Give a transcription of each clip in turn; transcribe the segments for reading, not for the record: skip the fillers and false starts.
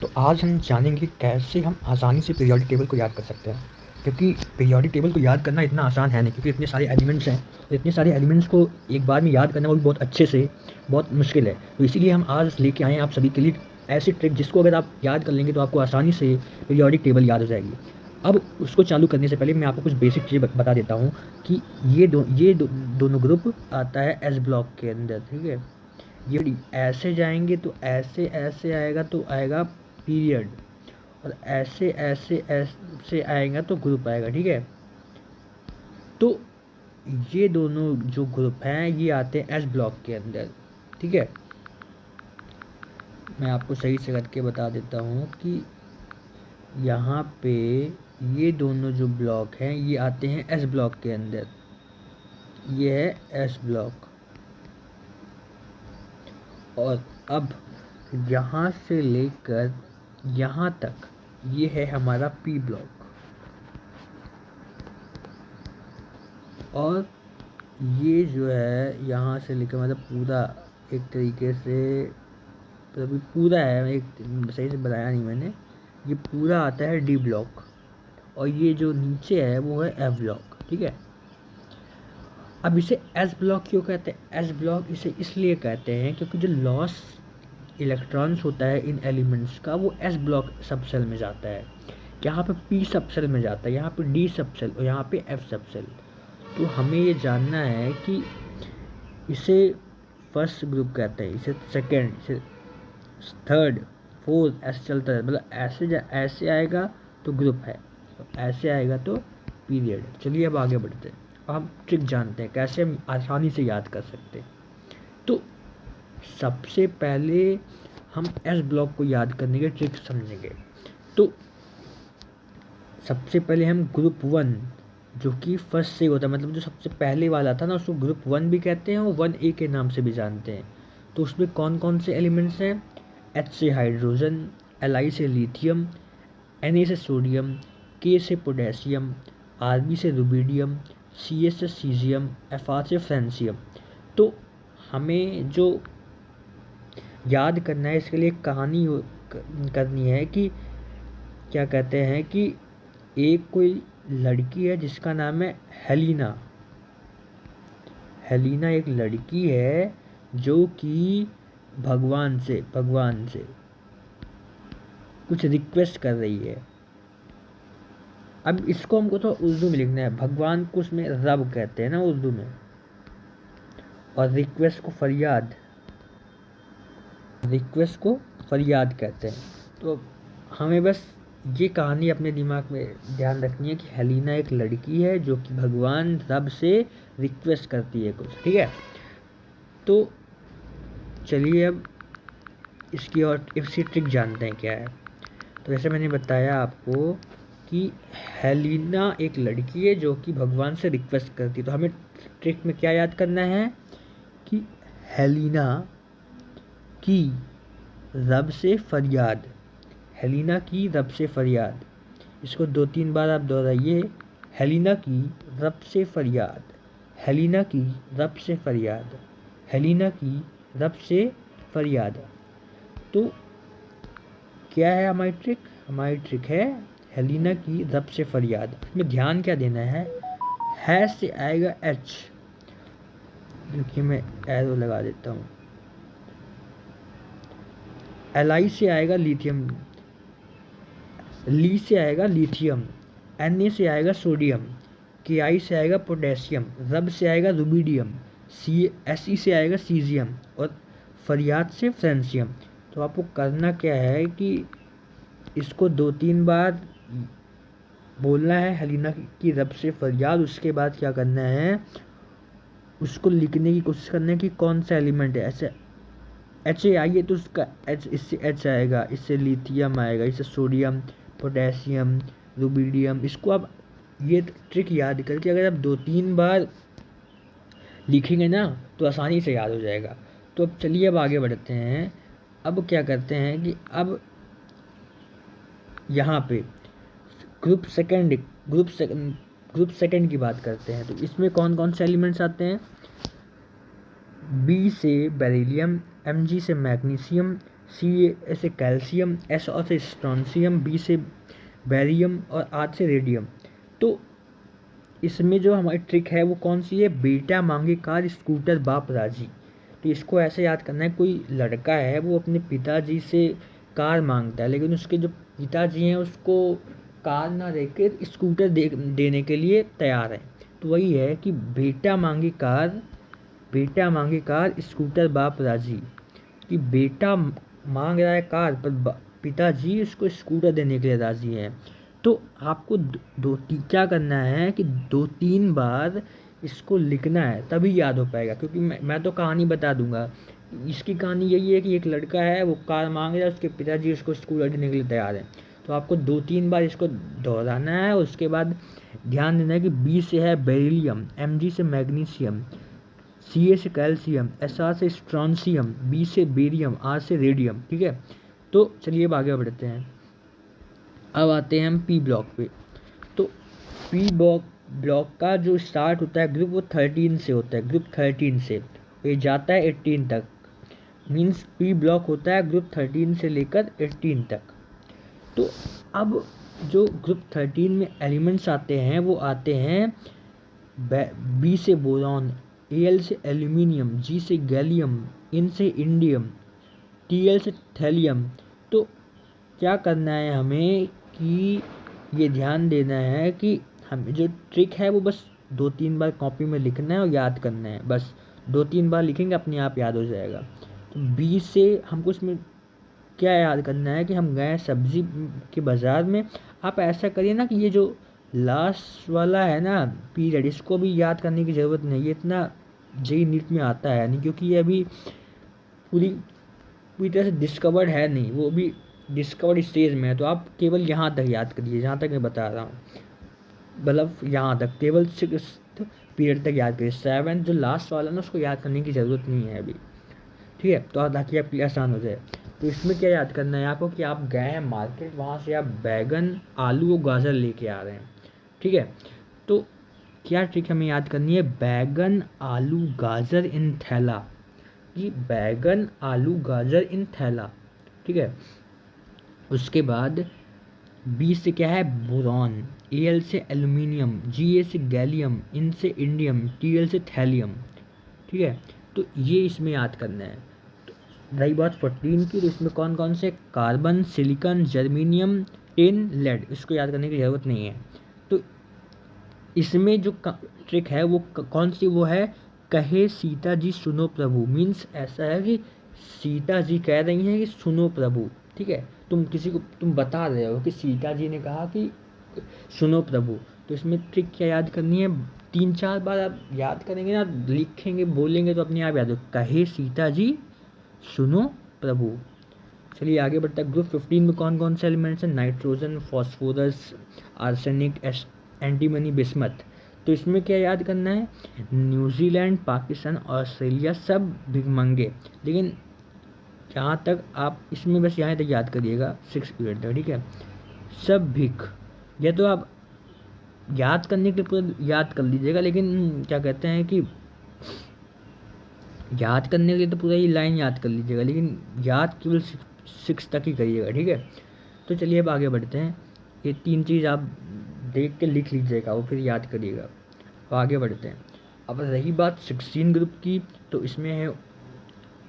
तो आज हम जानेंगे कैसे हम आसानी से पीरियोडिक टेबल को याद कर सकते हैं। क्योंकि पीरियोडिक टेबल को याद करना इतना आसान है नहीं, क्योंकि इतने सारे एलिमेंट्स हैं और इतने सारे एलिमेंट्स को एक बार में याद करना वो भी बहुत अच्छे से बहुत मुश्किल है। तो इसीलिए हम आज लेके आए हैं आप सभी के लिए ऐसी ट्रिक जिसको अगर आप याद कर लेंगे तो आपको आसानी से पीरियोडिक टेबल याद हो जाएगी। अब उसको चालू करने से पहले मैं आपको कुछ बेसिक चीज़ें बता देता हूँ कि दोनों ग्रुप आता है एस ब्लॉक के अंदर, ठीक है। ये ऐसे जाएंगे तो ऐसे ऐसे आएगा तो आएगा पीरियड, और ऐसे ऐसे ऐसे आएगा तो ग्रुप आएगा, ठीक है। तो ये दोनों जो ग्रुप हैं ये आते हैं एस ब्लॉक के अंदर, ठीक है। मैं आपको सही से करके बता देता हूँ कि यहाँ पे ये दोनों जो ब्लॉक हैं ये आते हैं एस ब्लॉक के अंदर। ये है एस ब्लॉक, और अब यहाँ से लेकर यहाँ तक ये है हमारा पी ब्लॉक, और ये जो है यहाँ से लेकर मतलब पूरा एक तरीके से अभी पूरा है, एक सही से बताया नहीं मैंने, ये पूरा आता है डी ब्लॉक, और ये जो नीचे है वो है एफ ब्लॉक, ठीक है। अब इसे एस ब्लॉक क्यों कहते हैं? एस ब्लॉक इसे इसलिए कहते हैं क्योंकि जो लॉस इलेक्ट्रॉन्स होता है इन एलिमेंट्स का वो एस ब्लॉक सब सेल में जाता है। यहाँ पे पी सब सेल में जाता है, यहाँ पे डी सब सेल और यहाँ पे एफ सब सेल। तो हमें ये जानना है कि इसे फर्स्ट ग्रुप कहते हैं, इसे सेकेंड, इसे थर्ड, फोर्थ, ऐसे चलता है। मतलब ऐसे आएगा तो ग्रुप है, ऐसे आएगा तो पीरियड। चलिए अब आगे बढ़ते हैं, अब हम ट्रिक जानते हैं कैसे हम आसानी से याद कर सकते हैं। तो सबसे पहले हम एस ब्लॉक को याद करने के ट्रिक समझेंगे। तो सबसे पहले हम ग्रुप 1 जो कि फर्स्ट से होता है, मतलब जो सबसे पहले वाला था ना, उसको ग्रुप 1 भी कहते हैं और 1A के नाम से भी जानते हैं। तो उसमें कौन कौन से एलिमेंट्स हैं? H से हाइड्रोजन, Li से लिथियम, Na से सोडियम, K से पोटेशियम, Rb से रुबिडियम, Ca से सीजियम, Fr से फ्रांसियम। तो हमें जो याद करना है इसके लिए एक कहानी करनी है कि क्या कहते हैं कि एक कोई लड़की है जिसका नाम है हेलिना। हेलिना एक लड़की है जो कि भगवान से कुछ रिक्वेस्ट कर रही है। अब इसको हमको तो उर्दू में लिखना है। भगवान को उसमें रब कहते हैं ना उर्दू में, और रिक्वेस्ट को फरियाद कहते हैं। तो हमें बस ये कहानी अपने दिमाग में ध्यान रखनी है कि हेलिना एक लड़की है जो कि भगवान रब से रिक्वेस्ट करती है कुछ, ठीक है। तो चलिए अब इसकी और इसकी ट्रिक जानते हैं क्या है। तो जैसे मैंने बताया आपको कि हेलिना एक लड़की है जो कि भगवान से रिक्वेस्ट करती है। तो हमें ट्रिक में क्या याद करना है कि हेलिना की रब से फरियाद, हेलिना की रब से फरियाद। इसको 2-3 बार आप दोहराइए। हेलिना की रब से फरियाद, हेलिना की रब से फरियाद, हेलिना की रब से फरियाद। तो क्या है हमारी ट्रिक? हमारी ट्रिक है हेलिना की रब से फरियाद। इसमें ध्यान क्या देना है से आएगा एच, देखिए मैं एरो लगा देता हूँ। Li से आएगा लिथियम, ली से आएगा लिथियम, Na से आएगा सोडियम, Ki से आएगा पोटेशियम, रब से आएगा रुबिडियम, Se से आएगा सीजियम, और फरियाद से फ्रांसियम। तो आपको करना क्या है कि इसको 2-3 बार बोलना है, हेलिना की रब से फरियाद। उसके बाद क्या करना है, उसको लिखने की कोशिश करना है कि कौन सा एलिमेंट है। ऐसे एच ए आइए तो उसका एच, इससे एच आएगा, इससे लिथियम आएगा, इससे सोडियम, पोटेशियम, रुबिडियम। इसको आप ये ट्रिक याद करके अगर आप 2-3 बार लिखेंगे ना तो आसानी से याद हो जाएगा। तो अब चलिए अब आगे बढ़ते हैं। अब क्या करते हैं कि अब यहाँ पे ग्रुप सेकंड की बात करते हैं। तो इसमें कौन कौन से एलिमेंट्स आते हैं? बी से बेरिलियम, Mg से मैग्नीशियम, सी से कैल्शियम, एस और से स्ट्रॉन्शियम, बी से बैरियम और आर से रेडियम। तो इसमें जो हमारी ट्रिक है वो कौन सी है, बेटा मांगे कार स्कूटर बाप राजी। तो इसको ऐसे याद करना है, कोई लड़का है वो अपने पिताजी से कार मांगता है, लेकिन उसके जो पिताजी हैं उसको कार ना देकर स्कूटर देने के लिए तैयार है। तो वही है कि बेटा मांगे कार स्कूटर बाप राजी, कि बेटा मांग रहा है कार पर पिताजी उसको स्कूटर देने के लिए राजी है। तो आपको क्या करना है कि 2-3 बार इसको लिखना है, तभी याद हो पाएगा। क्योंकि मैं तो कहानी बता दूंगा। इसकी कहानी यही है कि एक लड़का है वो कार मांग रहा है, उसके पिताजी उसको स्कूटर देने के लिए तैयार है। तो आपको 2-3 बार इसको दोहराना है। उसके बाद ध्यान देना है कि बी से है बेरिलियम, एम से मैग्नीशियम, सी से कैल्शियम, एस से स्ट्रॉन्शियम, बी से बेरियम, आर से रेडियम। ठीक है, तो चलिए अब आगे बढ़ते हैं। अब आते हैं हम पी ब्लॉक पे। तो पी ब्लॉक का जो स्टार्ट होता है ग्रुप वो 13 से होता है, ग्रुप 13 से ये जाता है 18 तक। मीन्स पी ब्लॉक होता है ग्रुप 13 से लेकर 18 तक। तो अब जो ग्रुप 13 में एलिमेंट्स आते हैं वो आते हैं बी से बोरॉन, एल से एल्यूमिनियम, जी से गैलियम, इन से इंडियम, टीएल से थैलियम। तो क्या करना है हमें कि ये ध्यान देना है कि हमें जो ट्रिक है वो बस 2-3 बार कॉपी में लिखना है और याद करना है। बस 2-3 बार लिखेंगे अपने आप याद हो जाएगा। तो बी से हमको इसमें क्या याद करना है कि हम गए सब्जी के बाज़ार में। आप ऐसा करिए ना कि ये जो लास्ट वाला है ना पीरियड, इसको भी याद करने की ज़रूरत नहीं, ये इतना जेई नीट में आता है नहीं, क्योंकि ये अभी पूरी तरह से डिस्कवर्ड है नहीं, वो भी डिस्कवर्ड स्टेज में है। तो आप केवल यहाँ तक याद करिए जहाँ तक मैं बता रहा हूँ, मतलब यहाँ तक केवल 6th पीरियड तक याद करिए। 7th जो लास्ट वाला ना उसको याद करने की ज़रूरत नहीं है अभी। ठीक है, तो ताकि आपके लिए आसान हो जाए। तो इसमें क्या याद करना है आपको कि आप गए हैं मार्केट, वहाँ से आप बैगन, आलू और गाजर लेके आ रहे हैं। ठीक है, तो क्या ट्रिक हमें याद करनी है, बैगन आलू गाजर इन थैला। ये बैगन आलू गाजर इन थैला। ठीक है, उसके बाद बी से क्या है बोरॉन, एल से एल्यूमिनियम, जी से गैलियम, इन से इंडियम, टीएल से थैलियम। ठीक है, तो ये इसमें याद करना है। रही बात 14 की, तो इसमें कौन कौन से, carbon, silicon, germanium, tin, lead, इसको याद करने की ज़रूरत नहीं है। तो इसमें जो ट्रिक है वो कौन सी, वो है कहे सीता जी सुनो प्रभु। मीन्स ऐसा है कि सीता जी कह रही हैं कि सुनो प्रभु। ठीक है, तुम किसी को तुम बता रहे हो कि सीता जी ने कहा कि सुनो प्रभु। तो इसमें ट्रिक क्या याद करनी है, 3-4 बार आप याद करेंगे ना, लिखेंगे बोलेंगे तो अपने आप याद हो, कहे सीता जी सुनो प्रभु। चलिए आगे बढ़ता है। ग्रुप 15 में कौन कौन से एलिमेंट्स हैं, nitrogen, phosphorus, arsenic, antimony, bismuth. तो इसमें क्या याद करना है, न्यूजीलैंड, पाकिस्तान, ऑस्ट्रेलिया सब भिखमंगे। लेकिन जहाँ तक आप इसमें बस यहाँ तक याद करिएगा 6 पीरियड तक। ठीक है, सब भिख, या तो आप याद करने के लिए पूरा याद कर लीजिएगा, लेकिन क्या कहते हैं कि याद करने के लिए तो पूरा ही लाइन याद कर लीजिएगा, लेकिन याद केवल 6 तक ही करिएगा। ठीक है, तो चलिए अब आगे बढ़ते हैं। ये 3 चीज़ आप देख के लिख लीजिएगा और फिर याद करिएगा। तो आगे बढ़ते हैं। अब रही बात 16 ग्रुप की, तो इसमें है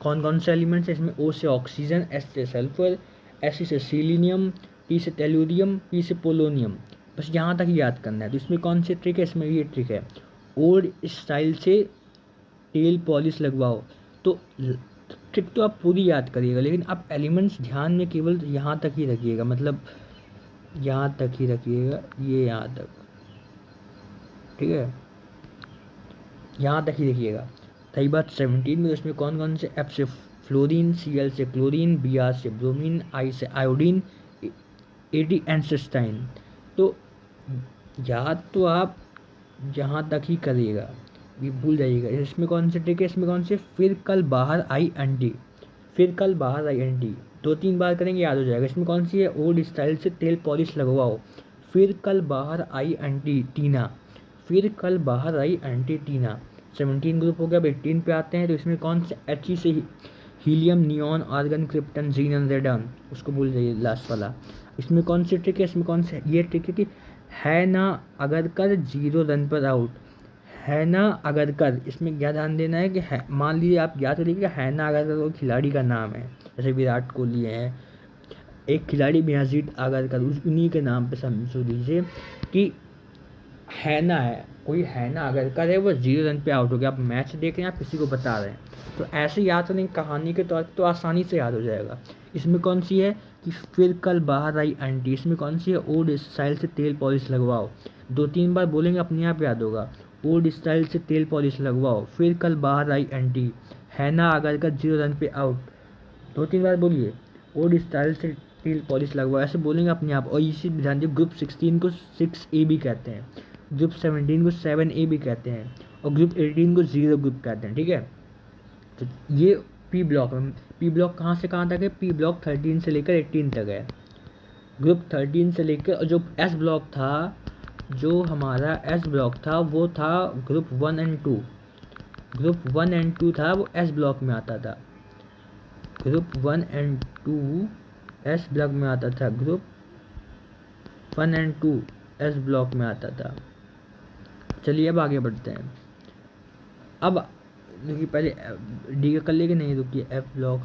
कौन कौन से एलिमेंट्स हैं। इसमें ओ से ऑक्सीजन, एस से सल्फर, एस से सीलिनियम, टी से टेलुरियम, पी से पोलोनियम। बस यहाँ तक ही याद करना है। तो इसमें कौन सी ट्रिक है, इसमें ये ट्रिक है, ओल्ड स्टाइल से टेल पॉलिश लगवाओ। तो ट्रिक तो आप पूरी याद करिएगा, लेकिन आप एलिमेंट्स ध्यान में केवल यहाँ तक ही रखिएगा, मतलब यहाँ तक ही रखिएगा, ये यहाँ तक। ठीक है, यहाँ तक ही रखिएगा। रही बात 17 में, उसमें कौन कौन से, एफ से फ्लोरीन, Cl से क्लोरीन, Br से ब्रोमीन, I से आयोडीन, Ad एंसिस्टाइन। तो याद तो आप यहाँ तक ही करिएगा, ये भूल जाइएगा। इसमें कौन से ट्रिक है, इसमें कौन से, फिर कल बाहर आई एंटी, फिर कल बाहर आई एंटी 2-3 बार करेंगे याद हो जाएगा। इसमें कौन सी है, ओल्ड स्टाइल से तेल पॉलिश लगवाओ, फिर कल बाहर आई एंटी टीना, फिर कल बाहर आई एंटी टीना। 17 ग्रुप हो गया। अब 18 पे आते हैं। तो इसमें कौन से, helium, neon, argon, krypton, xenon, radon, उसको भूल जाइए लास्ट वाला। इसमें कौन सी ट्रिक है, इसमें कौन सी ये ट्रिक है कि है ना अगर कर 0 रन पर आउट, है ना अगर कर, इसमें क्या ध्यान देना है कि है, मान लीजिए आप याद करिए है ना अगर कर वो खिलाड़ी का नाम है, जैसे विराट कोहली है, एक खिलाड़ी बेनज़ीर आगरकर, उन्हीं के नाम पे समझ लीजिए कि है ना है, कोई है ना आगरकर है, वो 0 रन पे आउट हो गया। आप मैच देख रहे हैं, आप किसी को बता रहे हैं, तो ऐसे याद करें कहानी के तौर पर तो आसानी से याद हो जाएगा। इसमें कौन सी है कि फिर कल बाहर आई आंटी, इसमें कौन सी है ओल्ड स्टाइल से तेल पॉलिश लगवाओ, 2-3 बार बोलेंगे अपने आप याद होगा। ओल्ड स्टाइल से तेल पॉलिश लगवाओ, फिर कल बाहर आई आंटी, है ना आगरकर 0 रन पे आउट, 2-3 बार बोलिए। ओल्ड स्टाइल से तेल पॉलिश लगवाओ, ऐसे बोलेंगे अपने आप। और इसी ध्यान दीजिए ग्रुप 16 को 6A भी कहते हैं, ग्रुप 17 को 7A भी कहते हैं, और ग्रुप 18 को 0 ग्रुप कहते हैं, ठीक है। तो ये पी ब्लॉक में, पी ब्लॉक कहाँ से कहाँ तक है, पी ब्लॉक 13 से लेकर 18 तक है। ग्रुप 13 से लेकर जो एस ब्लॉक था, जो हमारा एस ब्लॉक था वो था ग्रुप 1 एंड 2, ग्रुप 1 एंड 2 था वो एस ब्लॉक में आता था, ग्रुप 1 एंड 2 एस ब्लॉक में आता था, ग्रुप 1 एंड 2 एस ब्लॉक में आता था। चलिए अब आगे बढ़ते हैं। अब देखिए पहले डी का कर लेंगे, नहीं रुकिए एफ ब्लॉक,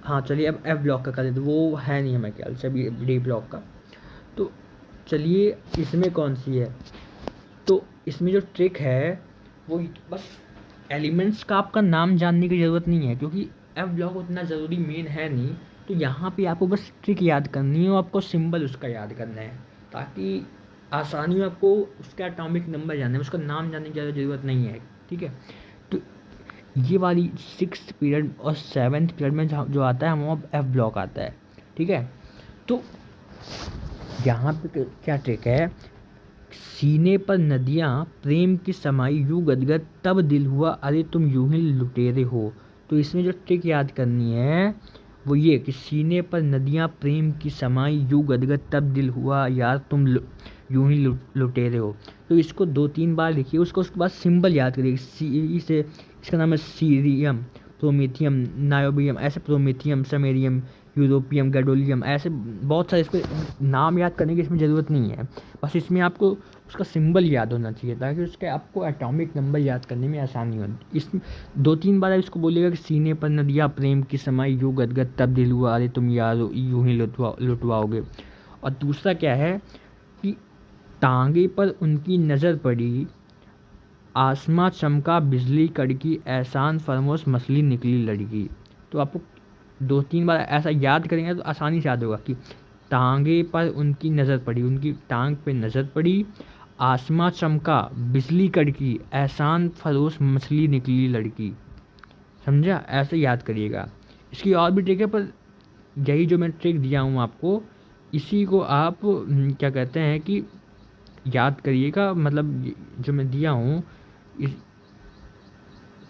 हाँ चलिए अब एफ ब्लॉक का कर लेते, वो है नहीं हमें ख्याल से अभी डी ब्लॉक का। तो चलिए इसमें कौन सी है, तो इसमें जो ट्रिक है वो बस एलिमेंट्स का आपका नाम जानने की ज़रूरत नहीं है, क्योंकि एफ ब्लॉक उतना ज़रूरी मेन है नहीं। तो यहाँ पे आपको बस ट्रिक याद करनी है और आपको सिंबल उसका याद करना है, ताकि आसानी में आपको उसका एटॉमिक नंबर जानना है, उसका नाम जानने की ज़्यादा ज़रूरत नहीं है, ठीक है। तो ये वाली 6th पीरियड और 7th पीरियड में जो आता है वो एफ ब्लॉक आता है, ठीक है। तो यहाँ पे क्या ट्रिक है, सीने पर नदियाँ प्रेम की समाई यूँ गदगद तब दिल हुआ अरे तुम यूं ही लुटेरे हो। तो इसमें जो ट्रिक याद करनी है वो ये कि सीने पर नदियाँ प्रेम की समाई यूँ गदगद तब दिल हुआ यार तुम यूं ही लुटेरे हो। तो इसको 2-3 बार लिखिए, उसके बाद सिंबल याद करिए। सी से इसका नाम है सीरियम, प्रोमेथियम, नायोबियम, ऐसे प्रोमेथियम, समेरियम, यूरोपियम, गैडोलियम, ऐसे बहुत सारे। इसको नाम याद करने की इसमें ज़रूरत नहीं है, बस इसमें आपको उसका सिंबल याद होना चाहिए ताकि उसके आपको एटॉमिक नंबर याद करने में आसानी हो। इस 2-3 बार इसको बोलिएगा कि सीने पर नदियाँ प्रेम की समाई यूँ गदगद तब दिल हुआ अरे तुम यार यूं ही लुटवाओगे। और दूसरा क्या है कि टांगे पर उनकी नज़र पड़ी, आसमां चमका बिजली कड़की, एहसान फरमोश मछली निकली लड़की। तो आपको 2-3 बार ऐसा याद करेंगे तो आसानी से याद होगा कि टांगे पर उनकी नज़र पड़ी, उनकी टांग पे नज़र पड़ी, आसमां चमका बिजली कड़की, एहसान फरोश मछली निकली लड़की। समझा, ऐसे याद करिएगा। इसकी और भी ट्रिक है, पर यही जो मैं ट्रिक दिया हूँ आपको, इसी को आप क्या कहते हैं कि याद करिएगा, मतलब जो मैं दिया हूँ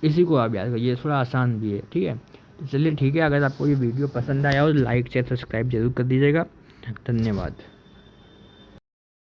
इसी को आप याद करिए, थोड़ा आसान भी है, ठीक है। तो चलिए ठीक है, अगर आपको ये वीडियो पसंद आया हो तो लाइक शेयर सब्सक्राइब जरूर कर दीजिएगा। धन्यवाद।